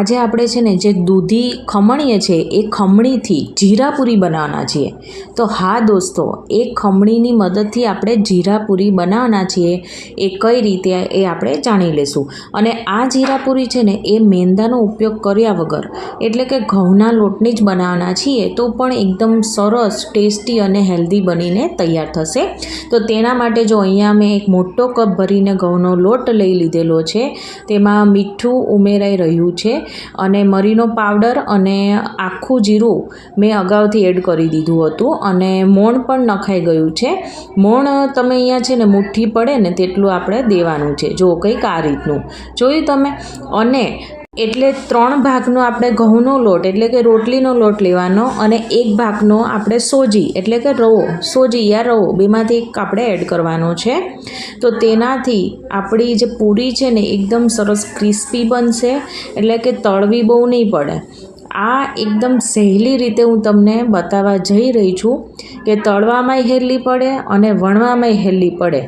આજે આપણે છે ને જે દૂધી ખમણીએ છે એ ખમણીથી જીરાપુરી બનાવવાના છીએ। તો હા દોસ્તો, એ ખમણીની મદદથી આપણે જીરાપુરી બનાવવાના છીએ। એ કઈ રીતે એ આપણે જાણી લેશું। અને આ જીરાપુરી છે ને એ મેંદાનો ઉપયોગ કર્યા વગર એટલે કે ઘઉંના લોટની જ બનાવવાના છીએ, તો પણ એકદમ સરસ ટેસ્ટી અને હેલ્ધી બનીને તૈયાર થશે। તો તેના માટે જો અહીંયા મેં એક મોટો કપ ભરીને ઘઉંનો લોટ લઈ લીધેલો છે। તેમાં મીઠું ઉમેરાઈ રહ્યું છે અને મરીનો પાવડર અને આખું જીરું મેં અગાઉથી એડ કરી દીધું હતું અને મોણ પણ નખાઈ ગયું છે। મોણ તમે અહીંયા છે ને મુઠ્ઠી પડે ને તેટલું આપણે દેવાનું છે। જો કંઈક આ રીતનું જોયું તમે। અને એટલે 3 ભાગનો આપણે ઘઉંનો લોટ એટલે કે રોટલીનો લોટ લેવાનો અને 1 ભાગનો આપણે સોજી એટલે કે રવો, સોજી યા રવો બેમાંથી એક આપણે એડ કરવાનો છે। તો તેનાથી આપણી જે પૂરી છે ને એકદમ સરસ ક્રિસ્પી બનશે, એટલે કે તળવી બહુ નહીં પડે। આ એકદમ સહેલી રીતે હું તમને બતાવવા જઈ રહી છું કે તળવામાંય હેલી પડે અને વણવામાંય હેલી પડે,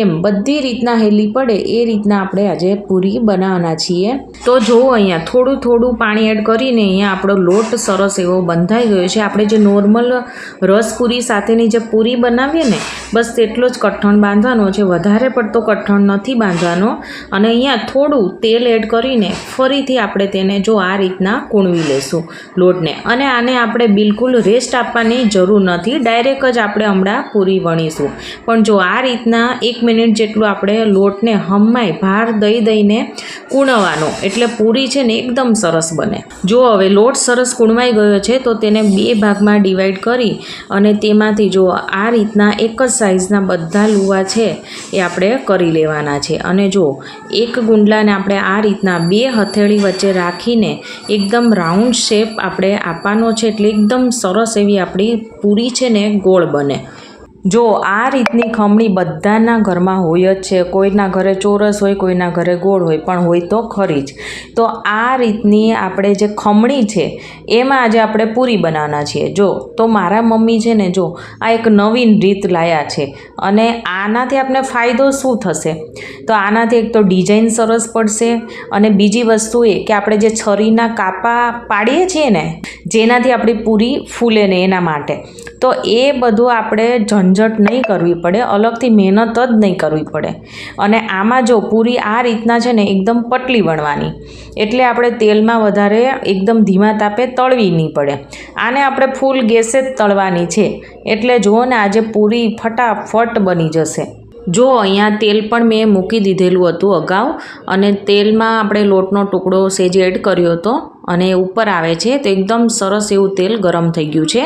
એમ બધી રીતના હેલી પડે એ રીતના આપણે આજે પૂરી બનાવવાના છીએ। તો જુઓ અહીંયા થોડું થોડું પાણી એડ કરીને અહીંયા આપણો લોટ સરસ એવો બંધાઈ ગયો છે। આપણે જે નોર્મલ રસપૂરી સાથેની જે પૂરી બનાવીએ ને બસ તેટલો જ કઠણ બાંધવાનો છે, વધારે પડતો કઠણ નથી બાંધવાનો। અને અહીંયા થોડું તેલ એડ કરીને ફરીથી આપણે તેને જો આ રીતના કૂણવી લેશું લોટને। અને આને આપણે બિલકુલ રેસ્ટ આપવાની જરૂર નથી, ડાયરેક્ટ જ આપણે હમણાં પૂરી વણીશું। પણ જો આ રીતના 1 મિનિટ જેટલું આપણે લોટને હમાય ભાર દઈને કૂણવાનો, એટલે પૂરી છે ને એકદમ સરસ બને। જો હવે લોટ સરસ કૂણવાઈ ગયો છે તો તેને 2 ભાગમાં ડિવાઈડ કરી અને તેમાંથી જો આ રીતના એક જ સાઇઝના બધા લુવા છે એ આપણે કરી લેવાના છે। અને જો એક ગુંડલાને આપણે આ રીતના 2 હથેળી વચ્ચે રાખીને એકદમ રાઉન્ડ શેપ આપણે આપવાનો છે, એટલે એકદમ સરસ એવી આપણી પૂરી છે ને ગોળ બને। જો આ રીતની ખમણી બધાના ઘરમાં હોય જ છે, કોઈના ઘરે ચોરસ હોય, કોઈના ઘરે ગોળ હોય, પણ હોય તો ખરી જ। તો આ રીતની આપણે જે ખમણી છે એમાં આજે આપણે પૂરી બનાવવાના છીએ। જો તો મારા મમ્મી છે ને જો આ એક નવીન રીત લાયા છે અને આનાથી આપણે ફાયદો શું થશે, તો આનાથી એક તો ડિઝાઇન સરસ પડશે અને બીજી વસ્તુ એ કે આપણે જે છરીના કાપા પાડીએ છીએ ને જેનાથી આપણી પૂરી ફૂલે ને એના માટે, તો એ બધું આપણે ઝંઝટ નહીં કરવી પડે, અલગથી મહેનત જ નહીં કરવી પડે। અને આમાં જો પૂરી આ રીતના છે ને એકદમ પતલી વણવાની, એટલે આપણે તેલમાં વધારે એકદમ ધીમા તાપે તળવી નહીં પડે। આને આપણે ફૂલ ગેસે જ તળવાની છે, એટલે જુઓ ને આજે પૂરી ફટાફટ બની જશે। જો અહીંયા તેલ પણ મેં મૂકી દીધેલું હતું અગાઉ અને તેલમાં આપણે લોટનો ટુકડો સેજ એડ કર્યો હતો અને ઉપર આવે છે તો એકદમ સરસ એવું તેલ ગરમ થઈ ગયું છે।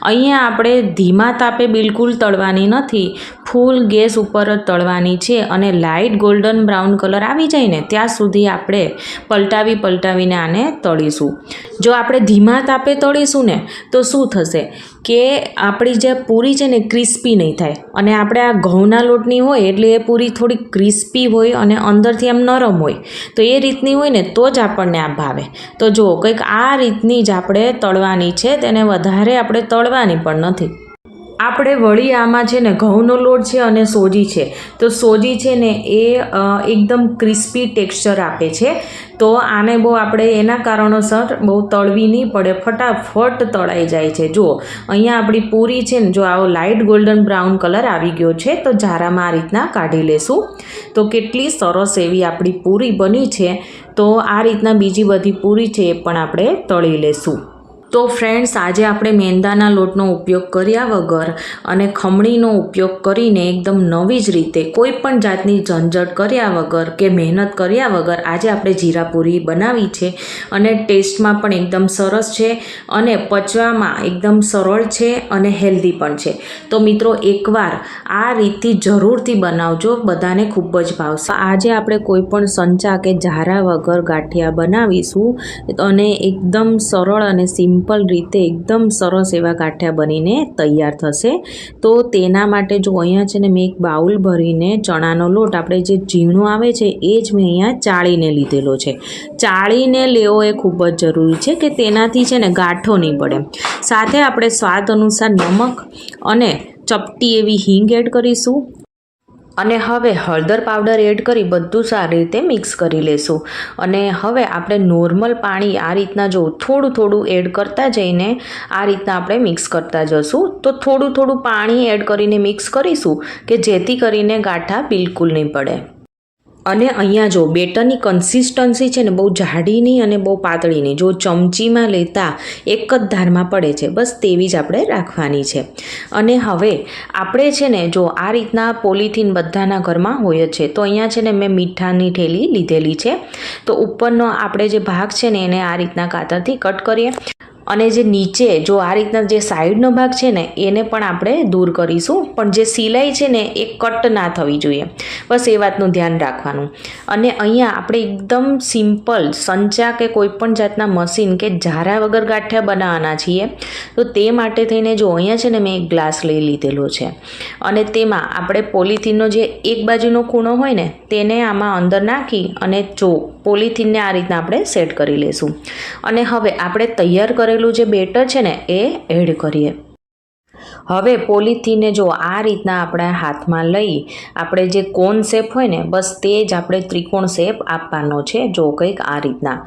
અહીંયા આપણે ધીમા તાપે બિલકુલ તળવાની નથી, ફૂલ ગેસ ઉપર જ તળવાની છે અને લાઇટ ગોલ્ડન બ્રાઉન કલર આવી જાય ને ત્યાં સુધી આપણે પલટાવીને આને તળીશું। જો આપણે ધીમા તાપે તળીશું ને તો શું થશે કે આપણી જે પૂરી છે ને ક્રિસ્પી નહીં થાય, અને આપણે આ ઘઉંના લોટની હોય એટલે એ પૂરી થોડી ક્રિસ્પી હોય અને અંદરથી આમ નરમ હોય, તો એ રીતની હોય ને તો જ આપણને આ ભાવે। તો જો કંઈક આ રીતની જ આપણે તળવાની છે, તેને વધારે આપણે તળવાની પણ નથી। આપણે વળી આમાં છે ને ઘઉંનો લોટ છે અને સોજી છે, તો સોજી છે ને એ એકદમ ક્રિસ્પી ટેક્સચર આપે છે, તો આને બહુ આપણે એના કારણોસર બહુ તળવી નહીં પડે, ફટાફટ તળાઈ જાય છે। જુઓ અહીંયા આપણી પૂરી છે ને જો આવો લાઇટ ગોલ્ડન બ્રાઉન કલર આવી ગયો છે તો જારામાં આ રીતના કાઢી લેશું। તો કેટલી સરસ એવી આપણી પૂરી બની છે। તો આ રીતના બીજી બધી પૂરી છે એ પણ આપણે તળી લેશું। તો ફ્રેન્ડ્સ, આજે આપણે મેંદાના લોટનો ઉપયોગ કર્યા વગર અને ખમણીનો ઉપયોગ કરીને એકદમ નવી જ રીતે કોઈ પણ જાતની ઝંઝટ કર્યા વગર કે મહેનત કર્યા વગર આજે આપણે જીરાપુરી બનાવી છે અને ટેસ્ટમાં પણ એકદમ સરસ છે અને પચવામાં એકદમ સરળ છે અને હેલ્ધી પણ છે। તો મિત્રો એકવાર આ રીતથી જરૂરથી બનાવજો, બધાને ખૂબ જ ભાવશે। આજે આપણે કોઈ પણ સંચા કે ઝારા વગર ગાંઠિયા બનાવીશું અને એકદમ સરળ અને સિમ્પલ રીતે એકદમ સરસ એવા ગાંઠિયા બનીને તૈયાર થશે। તો તેના માટે જો અહીંયા છે ને મેં એક બાઉલ ભરીને ચણાનો લોટ આપણે જે ઝીણો આવે છે એ જ મેં અહીંયા ચાળીને લીધેલો છે। ચાળીને લેવો એ ખૂબ જ જરૂરી છે કે તેનાથી છે ને ગાંઠો નહીં પડે। સાથે આપણે સ્વાદ અનુસાર નમક અને ચપટી એવી હિંગ એડ કરીશું અને હવે હળદર પાવડર એડ કરી બધું સારી રીતે મિક્સ કરી લેશું. અને હવે આપણે નોર્મલ પાણી આ રીતના જો થોડું થોડું એડ કરતા જઈને આ રીતના આપણે મિક્સ કરતા જશું. તો થોડું થોડું પાણી એડ કરીને મિક્સ કરીશું કે જેથી કરીને ગાંઠા બિલકુલ નહીં પડે. અને અહીંયા જો બેટરની કન્સિસ્ટન્સી છે ને બહુ જાડી નહીં અને બહુ પાતળી નહીં, જો ચમચીમાં લેતા એક જ ધારમાં પડે છે, બસ તેવી જ આપણે રાખવાની છે. અને હવે આપણે છે ને જો આ રીતના પોલિથીન બધાના ઘરમાં હોય જ છે, તો અહીંયા છે ને મેં મીઠાની થેલી લીધેલી છે. તો ઉપરનો આપણે જે ભાગ છે ને એને આ રીતના કાતરથી કટ કરીએ. અને જે નીચે જો આ રીતના જે સાઈડનો ભાગ છે ને એને પણ આપણે દૂર કરીશું, પણ જે સિલાઈ છે ને એ કટ ના થવી જોઈએ, બસ એ વાતનું ધ્યાન રાખવાનું. અને અહીંયા આપણે એકદમ સિમ્પલ સંચા કે કોઈ પણ જાતના મશીન કે ઝારા વગર ગાંઠિયા બનાવવાના છીએ. તો તે માટે થઈને જો અહીંયા છે ને મેં એક ગ્લાસ લઈ લીધેલો છે અને તેમાં આપણે પોલિથીનનો જે એક બાજુનો ખૂણો હોય ને તેને આમાં અંદર નાખી અને જો પોલિથીનને આ રીતના આપણે સેટ કરી લઈશું. અને હવે આપણે તૈયાર કરેલું જે બેટર છે ને એ એડ કરીએ. હવે પોલિથીનને જો આ રીતના આપણા હાથમાં લઈ આપણે જે કોન શેપ હોય ને બસ તે જ આપણે ત્રિકોણ શેપ આપવાનો છે, જો કંઈક આ રીતના.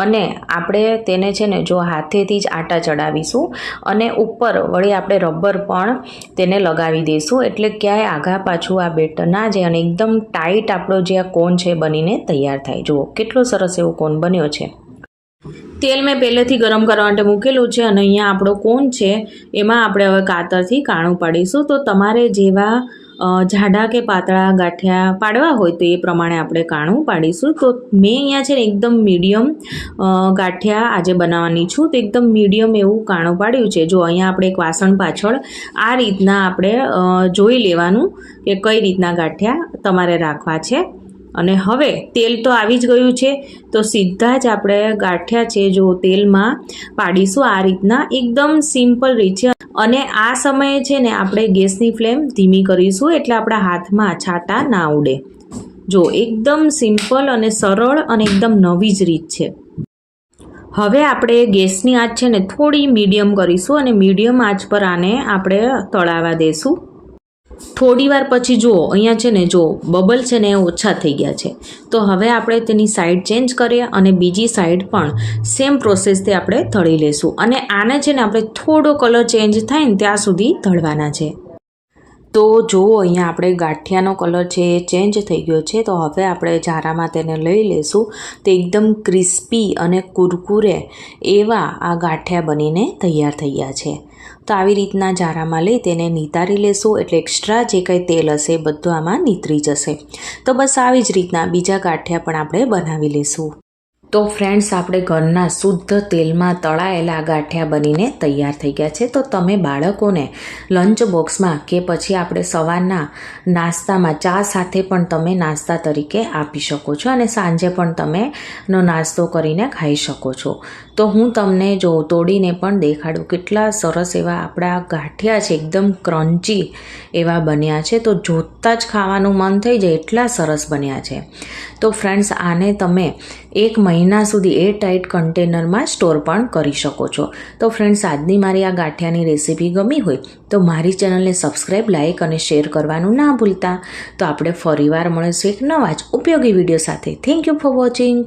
અને આપણે તેને છે ને જો હાથેથી જ આટા ચડાવીશું અને ઉપર વળી આપણે રબર પણ તેને લગાવી દઈશું, એટલે ક્યાંય આઘા પાછું આ બેટર ના જાય અને એકદમ ટાઈટ આપણો જે આ કોન છે બનીને તૈયાર થાય. જુઓ કેટલો સરસ એવો કોન બન્યો છે. તેલ મેં પહેલેથી ગરમ કરવા માટે મૂકેલું છે અને અહીંયા આપણો કોન છે એમાં આપણે હવે કાતરથી કાણું પાડીશું. તો તમારે જેવા જાડા કે પાતળા ગાંઠિયા પાડવા હોય તો એ પ્રમાણે આપણે કાણું પાડીશું. તો મેં અહીંયા છે ને એકદમ મીડિયમ ગાંઠિયા આજે બનાવવાની છું, તો એકદમ મીડિયમ એવું કાણું પાડ્યું છે. જો અહીંયા આપણે એક વાસણ પાછળ આ રીતના આપણે જોઈ લેવાનું કે કઈ રીતના ગાંઠિયા તમારે રાખવા છે. અને હવે તેલ તો આવી જ ગયું છે, તો સીધા જ આપણે ગાંઠિયા છે જો તેલમાં પાડીશું આ રીતના એકદમ સિમ્પલ રીત છે. અને આ સમયે છે ને આપણે ગેસની ફ્લેમ ધીમી કરીશું એટલે આપણા હાથમાં છાંટા ના ઉડે. જો એકદમ સિમ્પલ અને સરળ અને એકદમ નવી જ રીત છે. હવે આપણે ગેસની આંચ છે ને થોડી મીડિયમ કરીશું અને મીડિયમ આંચ પર આને આપણે તળાવવા દઈશું. થોડી વાર પછી જુઓ અહીંયા છે ને જો બબલ છે ને ઓછા થઈ ગયા છે. તો હવે આપણે તેની સાઈડ ચેન્જ કરીએ અને બીજી સાઈડ પણ સેમ પ્રોસેસથી આપણે તળી લઈશું. અને આને છે ને આપણે થોડો કલર ચેન્જ થાય ને ત્યાં સુધી તળવાના છે. તો જુઓ અહીંયા આપણે ગાંઠિયાનો કલર છે એ ચેન્જ થઈ ગયો છે. તો હવે આપણે ઝારામાં તેને લઈ લઈશું. તો એકદમ ક્રિસ્પી અને કુરકુરે એવા આ ગાંઠિયા બનીને તૈયાર થઈ ગયા છે. તો આવી રીતના ઝારામાં લઈ તેને નિતારી લેશું એટલે એક્સ્ટ્રા જે કંઈ તેલ હશે બધું આમાં નીતરી જશે. તો બસ આવી જ રીતના બીજા ગાંઠિયા પણ આપણે બનાવી લઈશું. તો ફ્રેન્ડ્સ આપણે ઘરના શુદ્ધ તેલમાં તળાયેલા ગાંઠિયા બનીને તૈયાર થઈ ગયા છે. તો તમે બાળકોને લંચ બોક્સમાં કે પછી આપણે સવારના નાસ્તામાં ચા સાથે પણ તમે નાસ્તા તરીકે આપી શકો છો અને સાંજે પણ તમે નો નાસ્તો કરીને ખાઈ શકો છો. તો હું તમને જો તોડીને પણ દેખાડું કેટલા સરસ એવા આપણા ગાંઠિયા છે, એકદમ ક્રન્ચી એવા બન્યા છે. તો જોતાં જ ખાવાનું મન થઈ જાય એટલા સરસ બન્યા છે. તો ફ્રેન્ડ્સ આને તમે 1 મહિના સુધી એરટાઇટ કન્ટેનરમાં સ્ટોર પણ કરી શકો છો. તો ફ્રેન્ડ્સ આજની મારી આ ગાંઠિયાની રેસીપી ગમી હોય તો મારી ચેનલને સબસ્ક્રાઈબ, લાઇક અને શેર કરવાનું ના ભૂલતા. તો આપણે ફરીવાર મળીશું એક નવા જ ઉપયોગી વિડીયો સાથે. Thank you for watching.